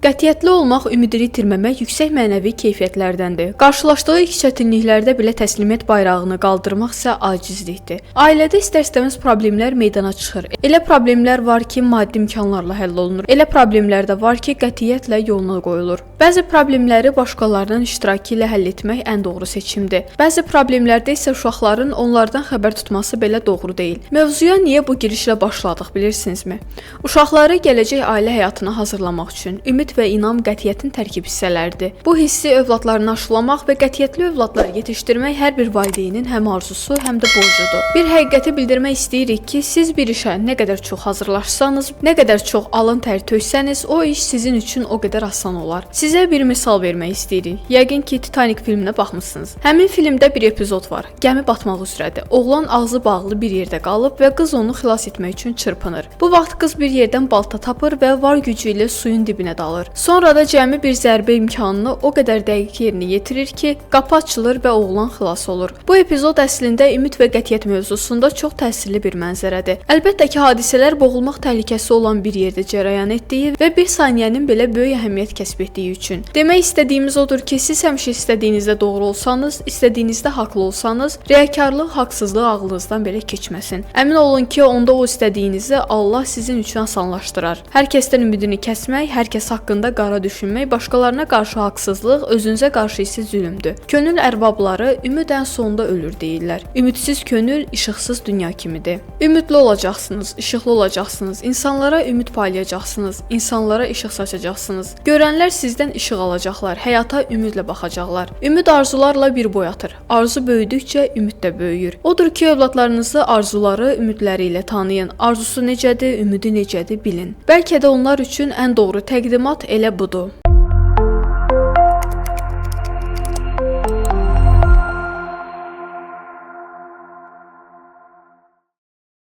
Qətiyyətli olmaq ümidini itirməmək yüksək mənəvi keyfiyyətlərdəndir. Qarşılaşdığı ilk çətinliklərdə belə təslimiyət bayrağını qaldırmaq isə acizlikdir. Ailədə istər-istəməz problemlər meydana çıxır. Elə problemlər var ki, maddi imkanlarla həll olunur. Elə problemlər də var ki, qətiyyətlə yoluna qoyulur. Bəzi problemləri başqalarının iştirakı ilə həll etmək ən doğru seçimdir. Bəzi problemlərdə isə uşaqların onlardan xəbər tutması belə doğru deyil. Mövzuya niyə bu girişlə başladıq bilirsinizmi? Uşaqları gələcək ailə həyatına hazırlamaq üçün ümid və inam qətiyyətin tərkib hissələridir. Bu hissi övladlarına aşılamaq və qətiyyətli övladlar yetişdirmək hər bir valideynin həm arzusu, həm də borcudur. Bir həqiqəti bildirmək istəyirik ki, siz bir işə nə qədər çox hazırlaşsanız, nə qədər çox alın tər töksəniz, o iş sizin üçün o qədər asan olar. Sizə bir misal vermək istəyirik. Yəqin ki, Titanic filminə baxmısınız. Həmin filmdə bir epizod var. Gəmi batmaq üzrədir. Oğlan ağzı bağlı bir yerdə qalıb və qız onu xilas etmək üçün çırpınır. Bu vaxt qız bir yerdən balta tapır və var gücü ilə suyun dibinə dalır. Sonra da cəmi bir zərbə imkanını o qədər dəqiq yerinə yetirir ki, qapı açılır və oğlan xilas olur. Bu epizod əslində ümid və qətiyyət mövzusunda çox təsirli bir mənzərədir. Əlbəttə ki, hadisələr boğulmaq təhlükəsi olan bir yerdə cərəyan etdiyi və bir saniyənin belə böyük əhəmiyyət kəsb etdiyi üçün. Demək istədiyimiz odur ki, siz həmişə istədiyinizdə doğru olsanız, istədiyinizdə haqlı olsanız, riyakarlıq, haqsızlıq ağlınızdan belə keçməsin. Əmin olun ki, onda o istədiyinizi Allah sizin üçün asanlaşdırar. Hər kəsdən ümidini kəsmək, hər kəs haqqında qara düşünmək, başqalarına qarşı haqsızlıq, özünüzə qarşı isə zülmdür. Könül ərbabları ümid ən sonunda ölür deyirlər. Ümidsiz könül işıqsız dünya kimidir. Ümidli olacaqsınız, işıqlı olacaqsınız, insanlara ümid paylayacaqsınız, insanlara işıq saçacaqsınız. Görənlər sizdən işıq alacaqlar, həyata ümidlə baxacaqlar. Ümid arzularla bir boy atır. Arzu böyüdükcə ümid də böyüyür. Odur ki, övladlarınızı arzuları, ümidləri ilə tanıyın. Arzusu necədir, ümidi necədir bilin. Bəlkə də onlar üçün ən doğru təqdimat elə budur.